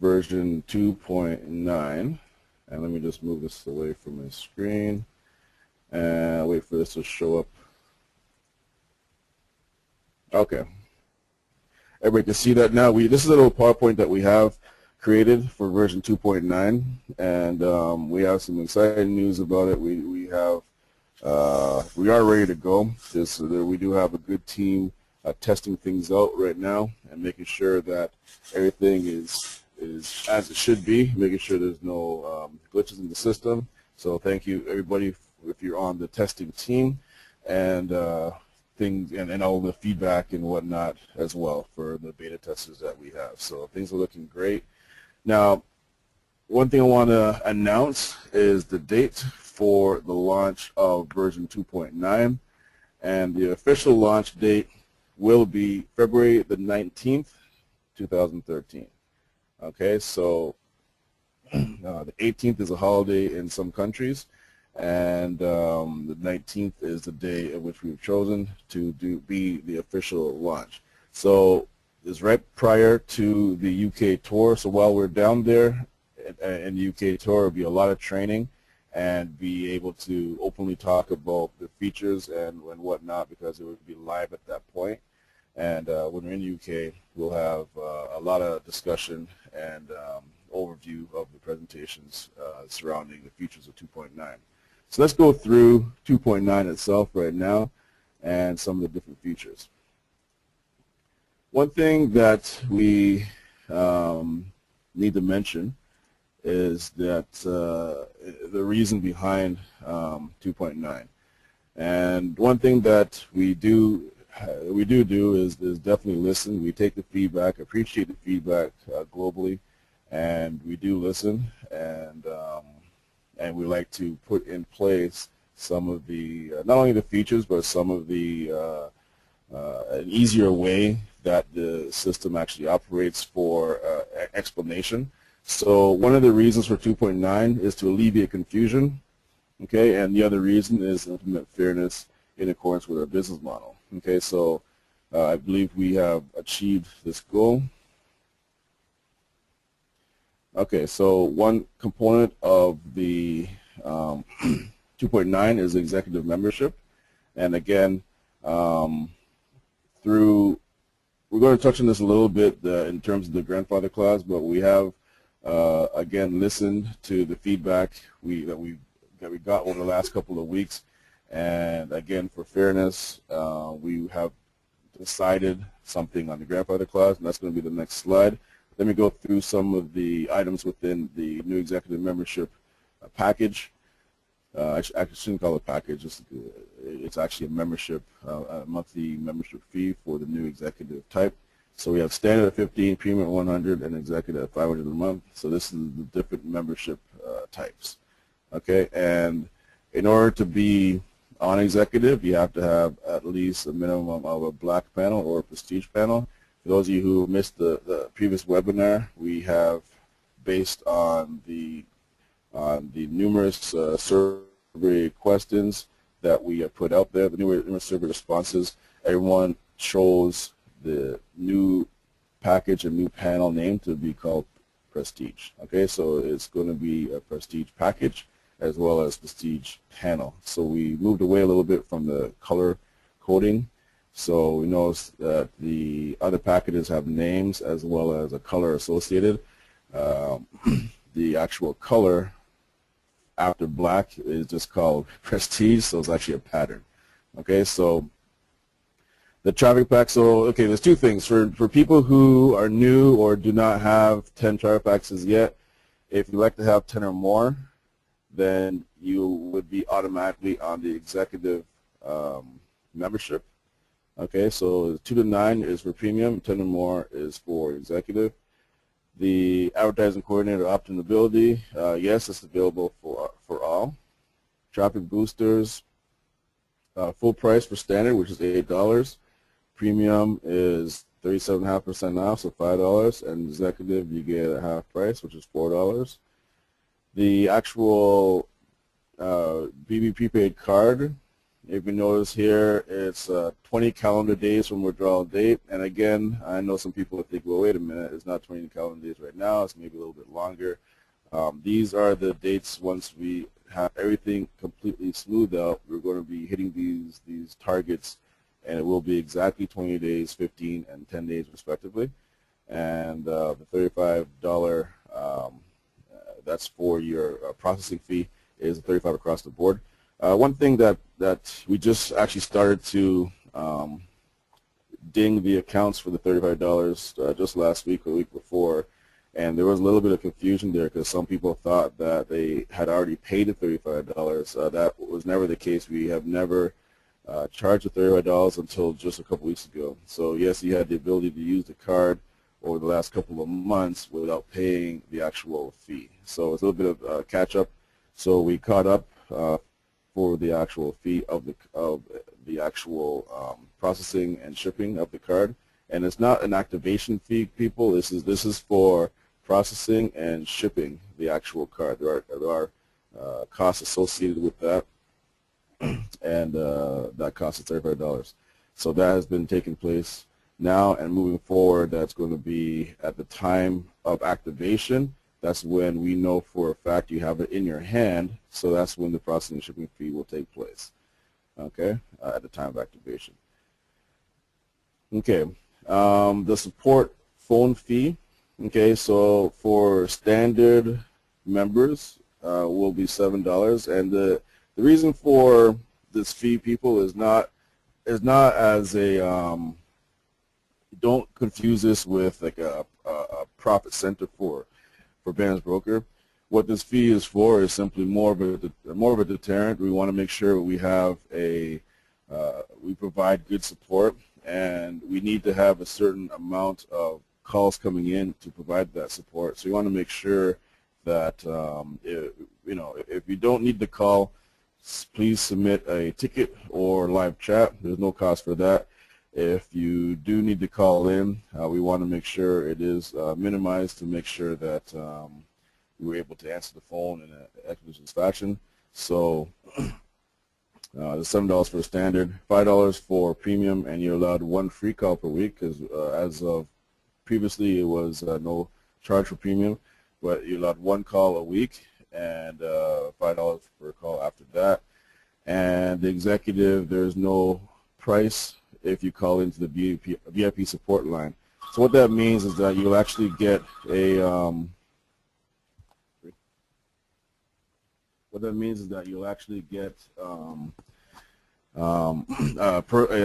version 2.9. And let me just move this away from my screen and wait for this to show up. Okay. Everybody can see that now. This is a little PowerPoint that we have created for version 2.9, and we have some exciting news about it. We are ready to go. We do have a good team testing things out right now and making sure that everything is as it should be, making sure there's no glitches in the system. So thank you everybody if you're on the testing team, and things and all the feedback and whatnot as well for the beta testers that we have. So things are looking great. Now, one thing I want to announce is the date for the launch of version 2.9, and the official launch date will be February the 19th, 2013. Okay, so the 18th is a holiday in some countries, and the 19th is the day at which we've chosen to be the official launch. So it's right prior to the UK tour. So while we're down there in the UK tour, there'll be a lot of training and be able to openly talk about the features and whatnot, because it would be live at that point. And when we're in the UK, we'll have a lot of discussion and overview of the presentations surrounding the features of 2.9. So let's go through 2.9 itself right now and some of the different features. One thing that we need to mention is that the reason behind 2.9. And one thing that we do is definitely listen. We take the feedback, appreciate the feedback globally, and we do listen, and we like to put in place some of the not only the features, but some of the an easier way that the system actually operates for explanation. So one of the reasons for 2.9 is to alleviate confusion, okay, and the other reason is to implement fairness in accordance with our business model. Okay, so I believe we have achieved this goal. Okay, so one component of the 2.9 is executive membership, and again, we're going to touch on this a little bit in terms of the grandfather clause, but we have again listened to the feedback that we got over the last couple of weeks, and again, for fairness, we have decided something on the grandfather clause, and that's going to be the next slide. Let me go through some of the items within the new executive membership package. I shouldn't call it package. It's actually a membership, a monthly membership fee for the new executive type. So we have standard at 15, premium at 100, and executive at 500 a month. So this is the different membership types. Okay, and in order to be on executive, you have to have at least a minimum of a black panel or a prestige panel. For those of you who missed the previous webinar, we have, based on the numerous survey questions that we have put out there, the numerous survey responses, everyone chose the new package and new panel name to be called Prestige. Okay, so it's going to be a Prestige package as well as Prestige panel. So we moved away a little bit from the color coding. So we notice that the other packages have names as well as a color associated. The actual color after black is just called Prestige, so it's actually a pattern. Okay, so the traffic pack, so okay, there's two things. For people who are new or do not have 10 traffic packs yet, if you'd like to have 10 or more, then you would be automatically on the executive membership. Okay, so 2 to 9 is for premium, 10 or more is for executive. The advertising coordinator opt-in ability, yes, it's available for all. Traffic boosters, full price for standard, which is $8. Premium is 37.5% off, so $5, and executive you get a half price, which is $4. The actual BB prepaid card If you notice here, it's 20 calendar days from withdrawal date. And again, I know some people think, well, wait a minute, it's not 20 calendar days right now. It's maybe a little bit longer. These are the dates once we have everything completely smoothed out. We're going to be hitting these targets, and it will be exactly 20 days, 15, and 10 days respectively. And the $35, that's for your processing fee, is $35 across the board. One thing that we just actually started to ding the accounts for the $35 just last week or the week before, and there was a little bit of confusion there because some people thought that they had already paid the $35. That was never the case. We have never charged the $35 until just a couple weeks ago. So yes, you had the ability to use the card over the last couple of months without paying the actual fee. So it's a little bit of catch up. So we caught up for the actual fee of the actual processing and shipping of the card. And it's not an activation fee, people. This is for processing and shipping the actual card. There are costs associated with that, and that cost is $35. So that has been taking place now, and moving forward, that's going to be at the time of activation. That's when we know for a fact you have it in your hand, so that's when the processing and shipping fee will take place, okay, at the time of activation. Okay, the support phone fee, okay, so for standard members will be $7, and the reason for this fee, people, is not as a don't confuse this with like a profit center for Banner's broker. What this fee is for is simply more of a deterrent. We want to make sure we have we provide good support, and we need to have a certain amount of calls coming in to provide that support. So we want to make sure that if you don't need the call, please submit a ticket or live chat. There's no cost for that. If you do need to call in, we want to make sure it is minimized to make sure that we're able to answer the phone in an expeditious fashion. So the $7 for standard, $5 for premium, and you're allowed one free call per week, because as of previously it was no charge for premium, but you're allowed one call a week, and $5 per call after that. And the executive, there's no price if you call into the VIP support line. So what that means is that you'll actually get an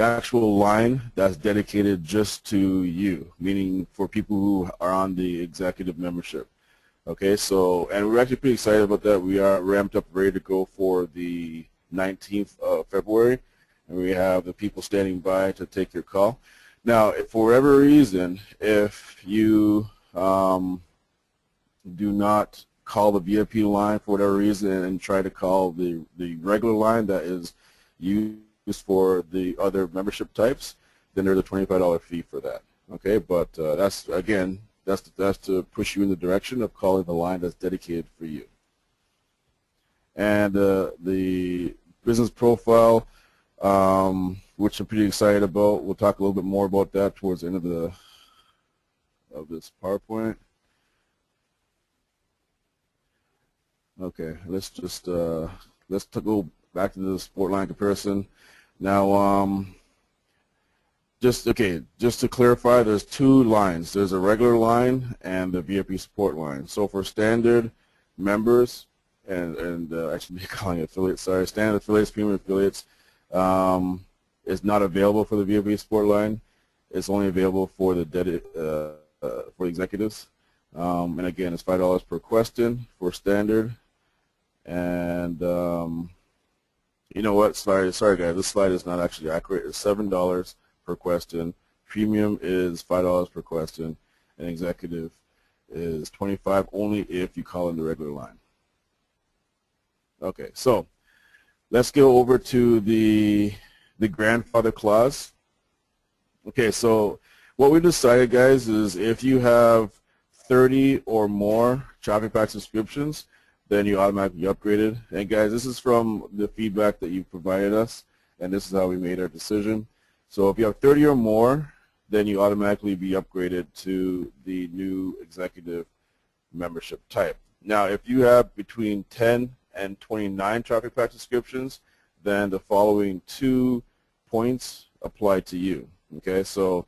actual line that's dedicated just to you, meaning for people who are on the executive membership. Okay, so, and we're actually pretty excited about that. We are ramped up, ready to go for the 19th of February, and we have the people standing by to take your call. Now, if for whatever reason, if you do not call the VIP line for whatever reason and try to call the regular line that is used for the other membership types, then there's a $25 fee for that. Okay, but that's, again, that's to push you in the direction of calling the line that's dedicated for you. And the business profile, which I'm pretty excited about. We'll talk a little bit more about that towards the end of this PowerPoint. Okay, let's just go back to the support line comparison. Now, just to clarify, there's two lines. There's a regular line and the VIP support line. So for standard members, and I should be calling it affiliates, sorry, standard affiliates, premium affiliates, is not available for the VIP support line. It's only available for the executives. And again, it's $5 per question for standard. And you know what? Sorry guys, this slide is not actually accurate. It's $7 per question. Premium is $5 per question, and executive is $25 only if you call in the regular line. Okay, so let's go over to the grandfather clause. Okay, so what we decided, guys, is if you have 30 or more traffic pack subscriptions, then you automatically upgraded. And guys, this is from the feedback that you provided us. and this is how we made our decision. So if you have 30 or more, then you automatically be upgraded to the new executive membership type. Now, if you have between 10 and 29 traffic pack subscriptions, then the following 2 points apply to you. Okay, so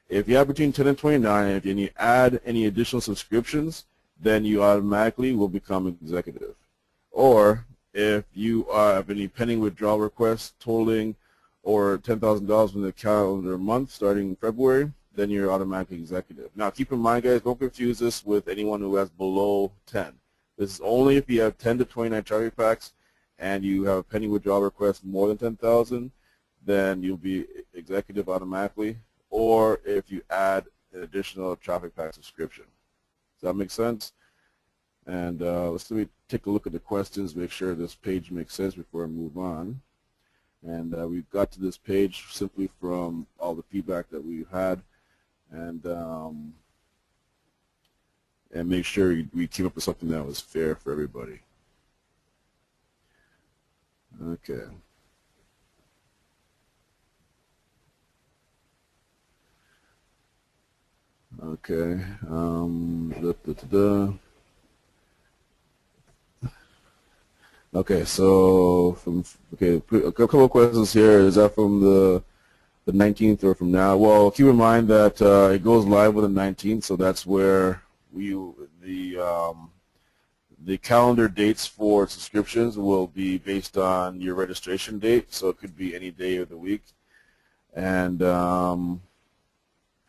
if you have between 10 and 29, and if you add any additional subscriptions, then you automatically will become executive. Or if you have any pending withdrawal requests totaling or $10,000 in the calendar month starting in February, then you're automatically executive. Now, keep in mind, guys, don't confuse this with anyone who has below 10. This is only if you have 10 to 29 traffic packs and you have a pending withdrawal request more than 10,000, then you'll be executive automatically, or if you add an additional traffic pack subscription. Does that make sense? And let's take a look at the questions, make sure this page makes sense before I move on. And we've got to this page simply from all the feedback that we've had, and make sure we came up with something that was fair for everybody. Okay. Okay. Okay, so a couple of questions here. Is that from the 19th or from now? Well, keep in mind that it goes live with the 19th, so that's where the calendar dates for subscriptions will be based on your registration date, so it could be any day of the week. And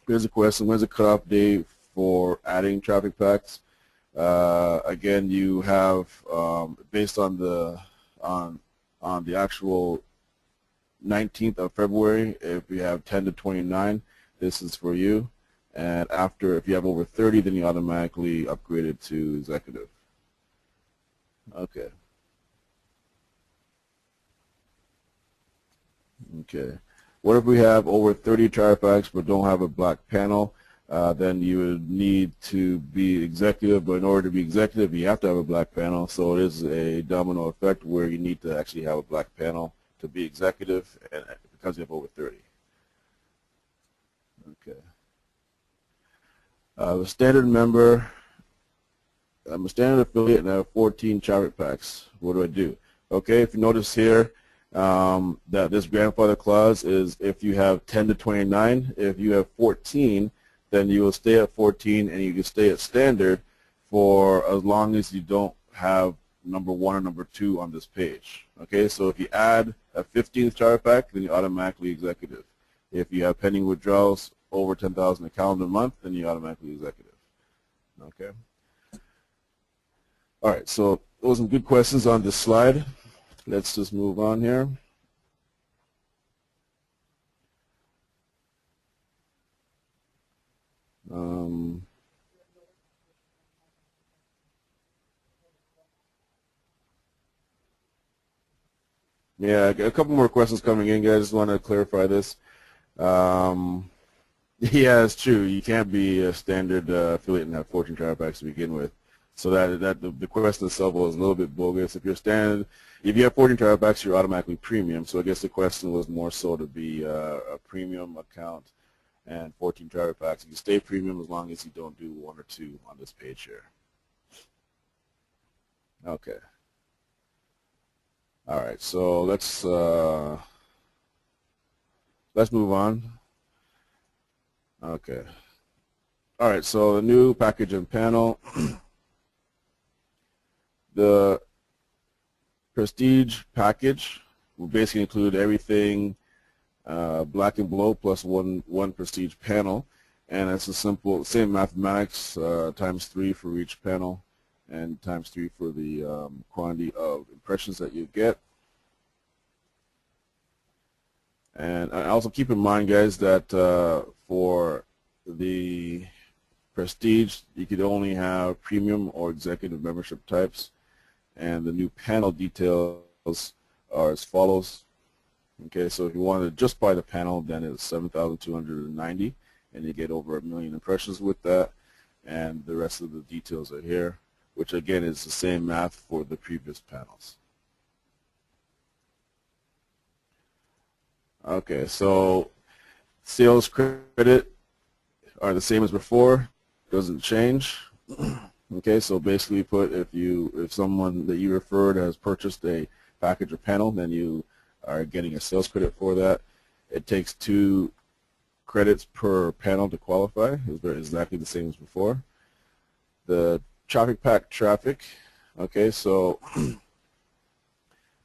here's a question: when's the cutoff date for adding traffic packs? Again, you have based on the actual 19th of February. If you have 10 to 29, this is for you. And after, if you have over 30, then you automatically upgrade it to executive. Okay. Okay. What if we have over 30 traffic packs but don't have a black panel? Then you would need to be executive, but in order to be executive, you have to have a black panel. So it is a domino effect where you need to actually have a black panel to be executive, and because you have over 30. Okay. The standard member, I'm a standard affiliate and I have 14 traffic packs. What do I do? Okay, if you notice here that this grandfather clause is if you have 10 to 29. If you have 14, then you will stay at 14 and you can stay at standard for as long as you don't have number 1 or number 2 on this page. Okay, so if you add a 15th traffic pack, then you automatically executive. If you have pending withdrawals over 10,000 a calendar month, then you automatically executive. Okay. All right, so those are some good questions on this slide. Let's just move on here. Yeah, a couple more questions coming in, guys. Just want to clarify this. Yeah, it's true. You can't be a standard affiliate and have 14 traffic packs to begin with. So the question itself was a little bit bogus. If you're standard, if you have 14 traffic packs, you're automatically premium. So I guess the question was more so to be a premium account and 14 traffic packs. You can stay premium as long as you don't do 1 or 2 on this page here. Okay. All right. So let's move on. Okay. All right. So the new package and panel. The Prestige package will basically include everything black and below plus one Prestige panel, and it's a simple same mathematics times 3 for each panel and times 3 for the quantity of impressions that you get. And also keep in mind, guys, that for the Prestige, you could only have premium or executive membership types. And the new panel details are as follows. Okay, so if you want to just buy the panel, then it's 7,290, and you get over 1 million impressions with that. And the rest of the details are here, which again is the same math for the previous panels. Okay, so sales credit are the same as before, doesn't change. Okay, so basically put if someone that you referred has purchased a package or panel, then you are getting a sales credit for that. It takes 2 credits per panel to qualify. It's exactly the same as before. The traffic pack traffic, okay, so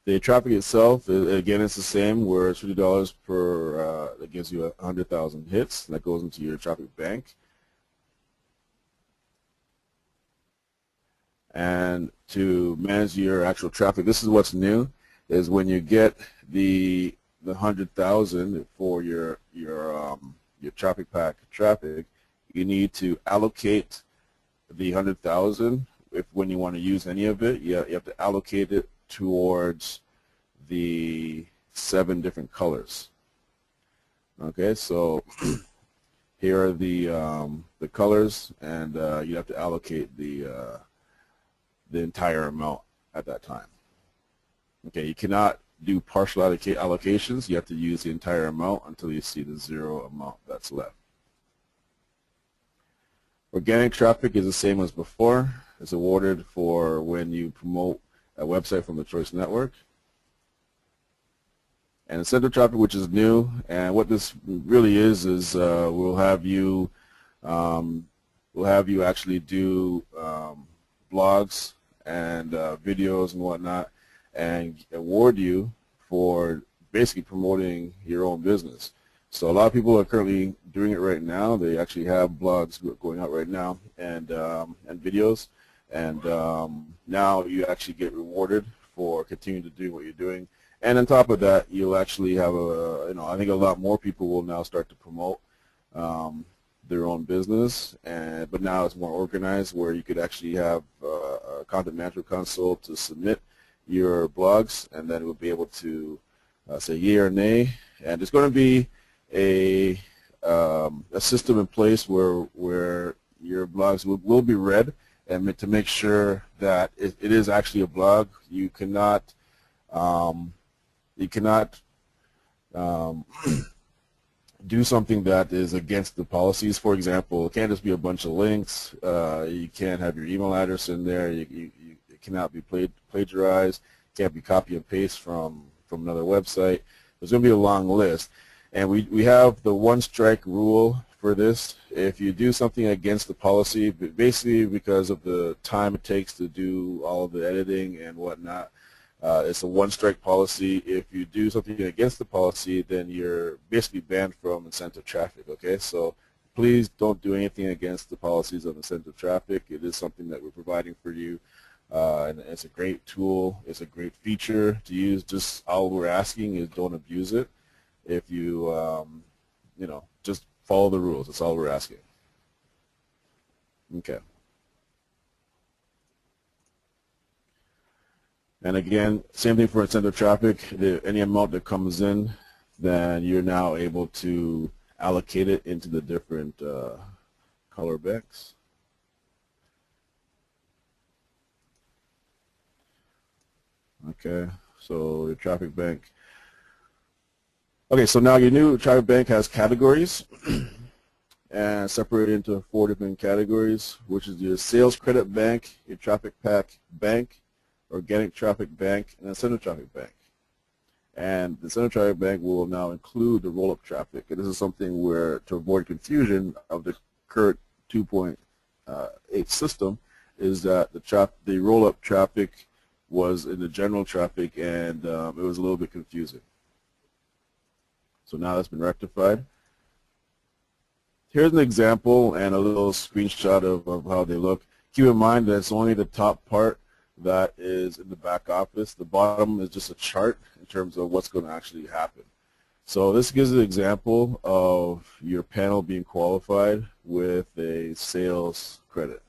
the traffic itself, again, it's the same, where it's $50 per, that gives you 100,000 hits. That goes into your traffic bank. And to manage your actual traffic, this is what's new, is when you get the 100,000 for your traffic pack traffic, you need to allocate the 100,000. When you want to use any of it, you have to allocate it towards the 7 different colors. Okay, so here are the colors, and you have to allocate the entire amount at that time. Okay, you cannot do partial allocations. You have to use the entire amount until you see the 0 amount that's left. Organic traffic is the same as before. It's awarded for when you promote a website from the Choice Network. And incentive traffic, which is new, and what this really is we'll have you actually do blogs and videos and whatnot, and award you for basically promoting your own business. So a lot of people are currently doing it right now. They actually have blogs going out right now, and videos, and now you actually get rewarded for continuing to do what you're doing. And on top of that, you'll actually have I think a lot more people will now start to promote their own business, but now it's more organized, where you could actually have a content management console to submit your blogs, and then we'll be able to say yay or nay. And there's going to be a system in place where your blogs will be read, and to make sure that it is actually a blog. You cannot do something that is against the policies. For example, it can't just be a bunch of links. You can't have your email address in there. It cannot be plagiarized. It can't be copy and paste from another website. There's going to be a long list. And we have the 1 strike rule for this. If you do something against the policy, basically because of the time it takes to do all of the editing and whatnot, it's a 1 strike policy. If you do something against the policy, then you're basically banned from incentive traffic. Okay, so please don't do anything against the policies of incentive traffic. It is something that we're providing for you, and it's a great tool. It's a great feature to use. Just all we're asking is don't abuse it. If you, just follow the rules. That's all we're asking. Okay. And again, same thing for incentive traffic. Any amount that comes in, then you're now able to allocate it into the different color banks. Okay, so your traffic bank. Okay, so now your new traffic bank has categories and separated into 4 different categories, which is your sales credit bank, your traffic pack bank, organic traffic bank, and incentive traffic bank. And the incentive traffic bank will now include the roll-up traffic. And this is something where, to avoid confusion of the current 2.8 system, is that the roll-up traffic was in the general traffic, and it was a little bit confusing. So now that's been rectified. Here's an example and a little screenshot of how they look. Keep in mind that it's only the top part that is in the back office. The bottom is just a chart in terms of what's going to actually happen. So this gives an example of your panel being qualified with a sales credit.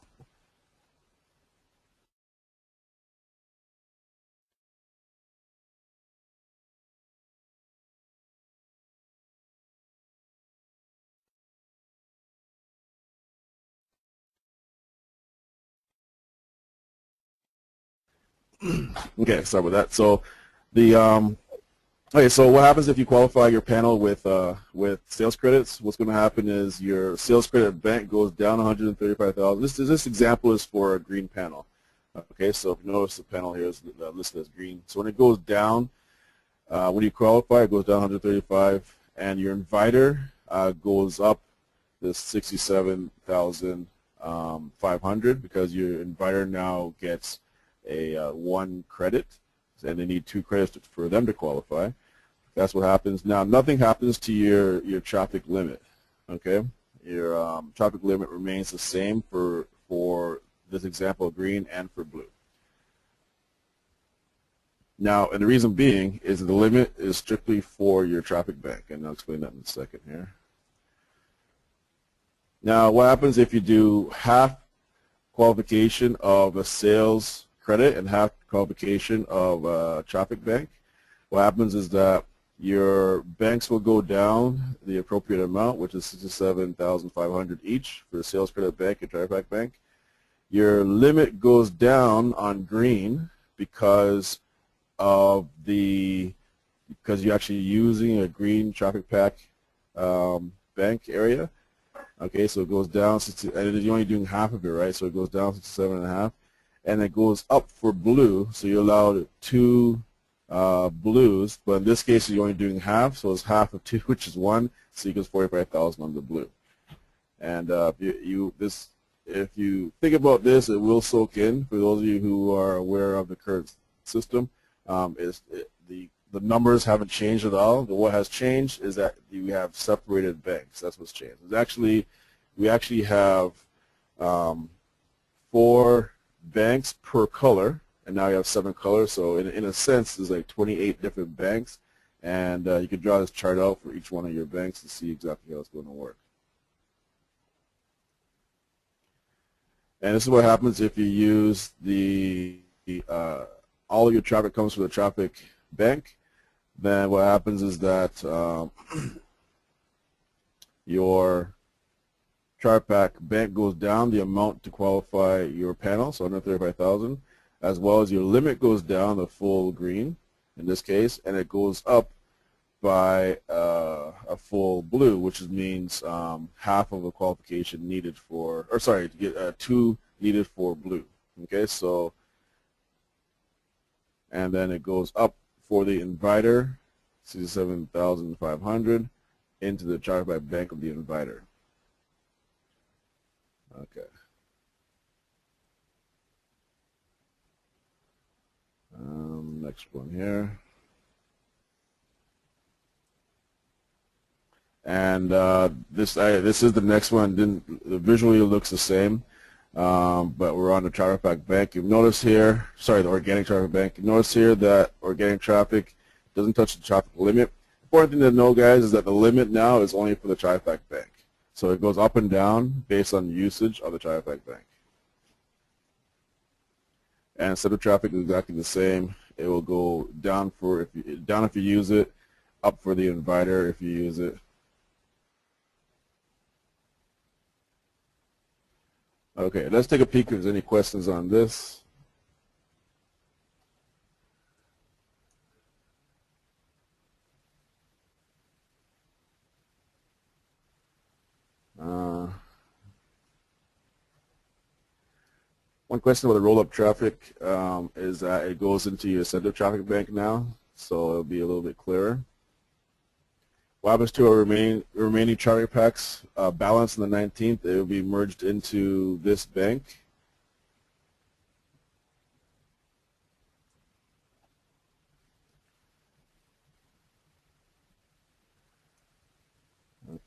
Okay, sorry about that. So the Okay, so what happens if you qualify your panel with sales credits? What's going to happen is your sales credit bank goes down 135,000. This example is for a green panel. Okay, so if you notice the panel here is listed as green. So when it goes down, when you qualify, it goes down 135, and your inviter goes up this 67,500 because your inviter now gets a 1 credit, and they need 2 credits for them to qualify. That's what happens. Now, nothing happens to your traffic limit. Okay, your traffic limit remains the same for this example of green and for blue. Now, and the reason being is the limit is strictly for your traffic bank, and I'll explain that in a second here. Now, what happens if you do half qualification of a sales credit and half qualification of a traffic bank? What happens is that your banks will go down the appropriate amount, which is 67,500 each for the sales credit bank and traffic bank. Your limit goes down on green because you're actually using a green traffic pack bank area. Okay, so it goes down, and you're only doing half of it, right? So it goes down 67.5, and it goes up for blue. So you're allowed 2 blues, but in this case you're only doing half, so it's half of 2, which is 1, so equals 45,000 on the blue. And if you think about this, it will soak in for those of you who are aware of the current system. The numbers haven't changed at all. What has changed is that you have separated banks. That's what's changed. We actually have 4 banks per color, and now you have 7 colors. So in a sense, there's like 28 different banks, and you can draw this chart out for each one of your banks to see exactly how it's going to work. And this is what happens if you use all of your traffic comes from the traffic bank. Then what happens is that your traffic pack bank goes down the amount to qualify your panel, so 135,000, as well as your limit goes down the full green in this case, and it goes up by a full blue, which means half of a qualification needed for, or sorry, to get 2 needed for blue. Okay, so, and then it goes up for the inviter, 67,500, into the traffic bank of the inviter. Okay. Next one here. And this is the next one. Visually it looks the same, but we're on the traffic pack bank. You've noticed here, sorry, the organic traffic bank. You notice here that organic traffic doesn't touch the traffic limit. Important thing to know, guys, is that the limit now is only for the traffic pack bank. So it goes up and down based on usage of the traffic pack bank. And instead of traffic is exactly the same. It will go down if you use it, up for the inviter if you use it. Okay, let's take a peek if there's any questions on this. One question about the roll-up traffic is that it goes into your incentive traffic bank now, so it'll be a little bit clearer. What happens to our remaining traffic packs balance on the 19th? It will be merged into this bank.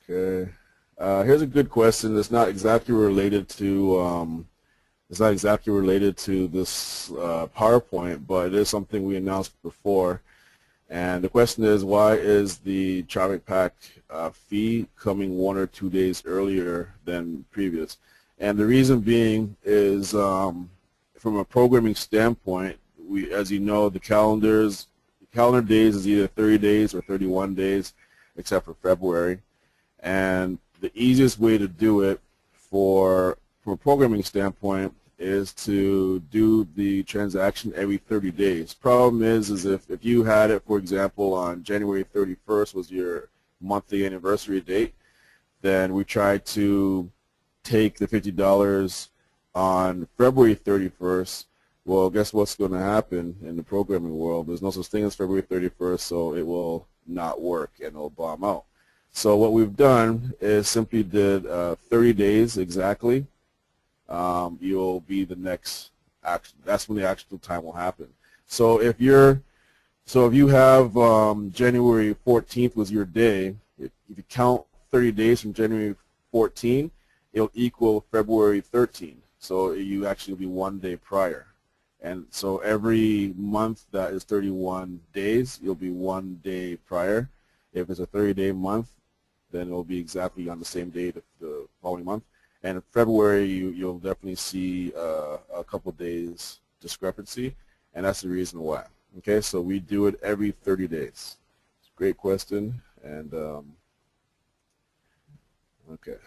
Okay. Here's a good question. It's not exactly related to this PowerPoint, but it is something we announced before. And the question is, why is the traffic pack fee coming 1 or 2 days earlier than previous? And the reason being is, from a programming standpoint, as you know, the calendar days is either 30 days or 31 days, except for February. And the easiest way to do it from a programming standpoint is to do the transaction every 30 days. Problem is if you had it, for example, on January 31st was your monthly anniversary date, then we try to take the $50 on February 31st. Well, guess what's going to happen in the programming world? There's no such thing as February 31st, so it will not work and it'll bomb out. So what we've done is simply did 30 days exactly. You'll be the next action. That's when the actual time will happen. So if you have January 14th was your day, if you count 30 days from January 14, it'll equal February 13. So you actually will be 1 day prior. And so every month that is 31 days, you'll be 1 day prior. If it's a 30-day month, then it'll be exactly on the same day the following month. And in February, you'll definitely see a couple days discrepancy, and that's the reason why. Okay, so we do it every 30 days. It's a great question, and okay.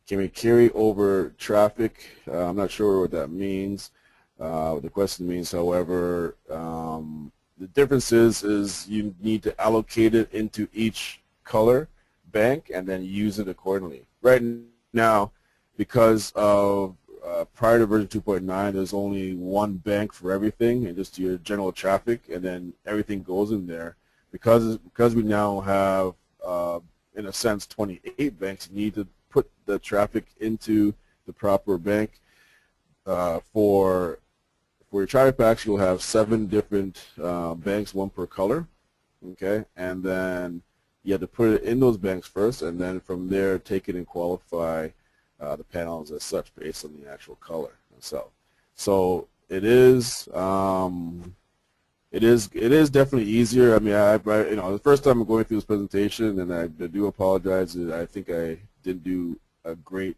Can we carry over traffic? I'm not sure what that means. The question means, however, the difference is you need to allocate it into each color bank and then use it accordingly. Right now, because of prior to version 2.9, there's only one bank for everything and just your general traffic, and then everything goes in there. Because we now have, in a sense, 28 banks, you need to put the traffic into the proper bank. For your traffic packs, you'll have 7 different banks, 1 per color, okay? And then you have to put it in those banks first, and then from there take it and qualify the panels as such based on the actual color itself. So it is definitely easier. I mean, the first time I'm going through this presentation, and I do apologize. I think I didn't do a great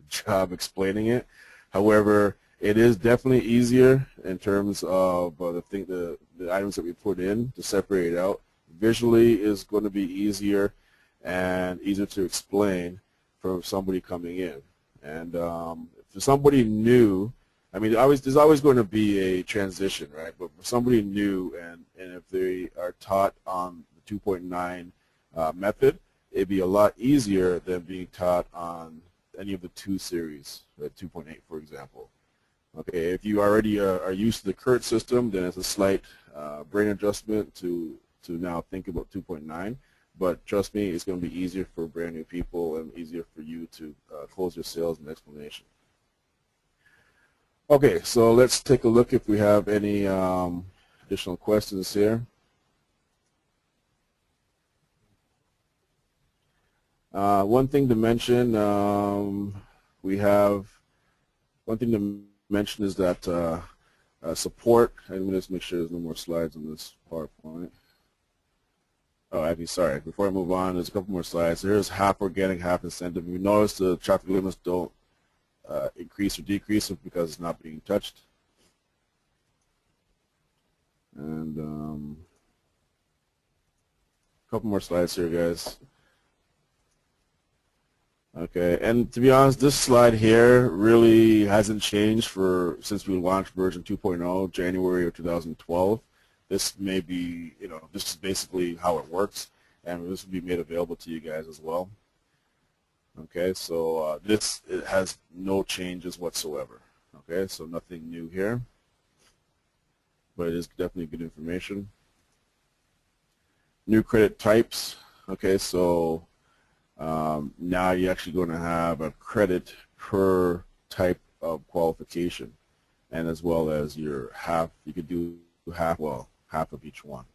job explaining it. However, it is definitely easier in terms of the items that we put in to separate it out. Visually is going to be easier and easier to explain for somebody coming in. And for somebody new, I mean, there's always going to be a transition, right? But for somebody new, and if they are taught on the 2.9 method, it'd be a lot easier than being taught on any of the 2 series, 2.8, for example. Okay, if you already are used to the current system, then it's a slight brain adjustment to now think about 2.9. But trust me, it's going to be easier for brand new people and easier for you to close your sales and explanation. Okay, so let's take a look if we have any additional questions here. One thing to mention, is that support. Let me just make sure there's no more slides on this PowerPoint. Oh, actually, sorry. Before I move on, there's a couple more slides. Here's half organic, half incentive. You notice the traffic limits don't increase or decrease because it's not being touched. And a couple more slides here, guys. Okay, and to be honest, this slide here really hasn't changed since we launched version 2.0, January of 2012. This may be, this is basically how it works, and this will be made available to you guys as well. Okay, so it has no changes whatsoever. Okay, so nothing new here, but it is definitely good information. New credit types. Okay, so now you're actually going to have a credit per type of qualification, and as well as your half. You could do half of each one.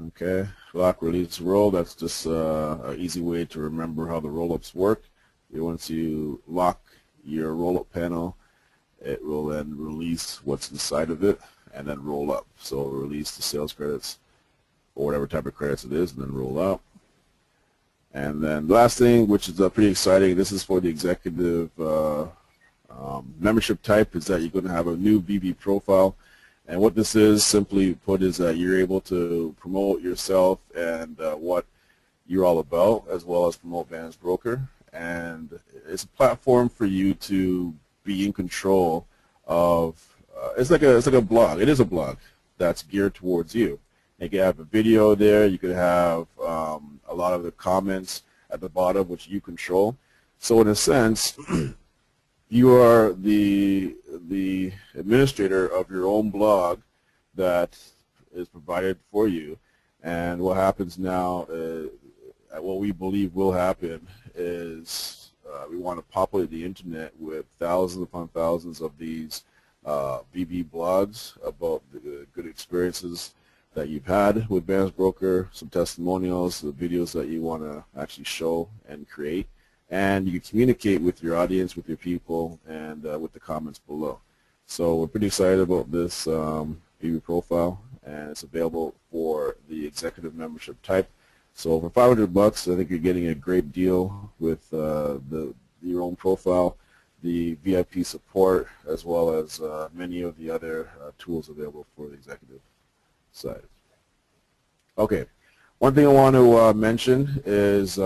Okay, lock, release, roll. That's just an easy way to remember how the roll-ups work. Once you lock your roll-up panel, it will then release what's inside of it and then roll up. So release the sales credits or whatever type of credits it is, and then roll out. And then the last thing, which is pretty exciting, this is for the executive membership type, is that you're going to have a new BB profile. And what this is, simply put, is that you're able to promote yourself and what you're all about, as well as promote Bands Broker. And it's a platform for you to be in control of. It's like a blog. It is a blog that's geared towards you. You can have a video there. You could have a lot of the comments at the bottom, which you control. So in a sense, you are the administrator of your own blog that is provided for you. And what happens now, what we believe will happen, is we want to populate the internet with thousands upon thousands of these BB blogs about the good experiences that you've had with Bands Broker, some testimonials, the videos that you want to actually show and create. And you can communicate with your audience, with your people, and with the comments below. So we're pretty excited about this BB profile, and it's available for the executive membership type. So for $500, I think you're getting a great deal with your own profile, the VIP support, as well as many of the other tools available for the executive side. Okay, one thing I want to mention is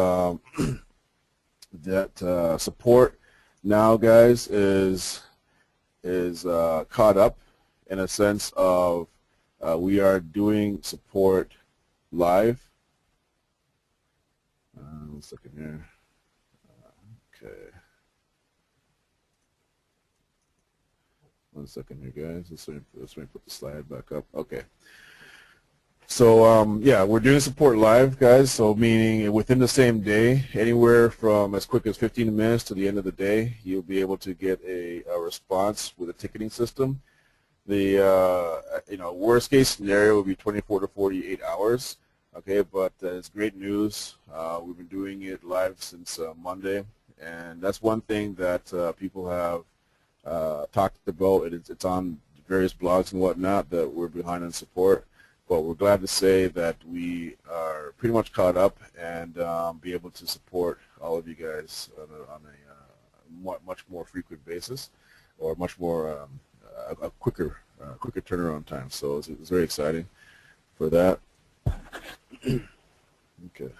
that support now, guys, is caught up in a sense of we are doing support live. 1 second here. Okay. 1 second here, guys. Let's put the slide back up. Okay. So yeah, we're doing support live, guys. So meaning within the same day, anywhere from as quick as 15 minutes to the end of the day, you'll be able to get a response with a ticketing system. The worst case scenario would be 24 to 48 hours. Okay, but it's great news. We've been doing it live since Monday, and that's one thing that people have talked about. It's on various blogs and whatnot that we're behind on support. But we're glad to say that we are pretty much caught up and be able to support all of you guys on a much more frequent basis, or much more a quicker turnaround time. So it's very exciting for that. Okay.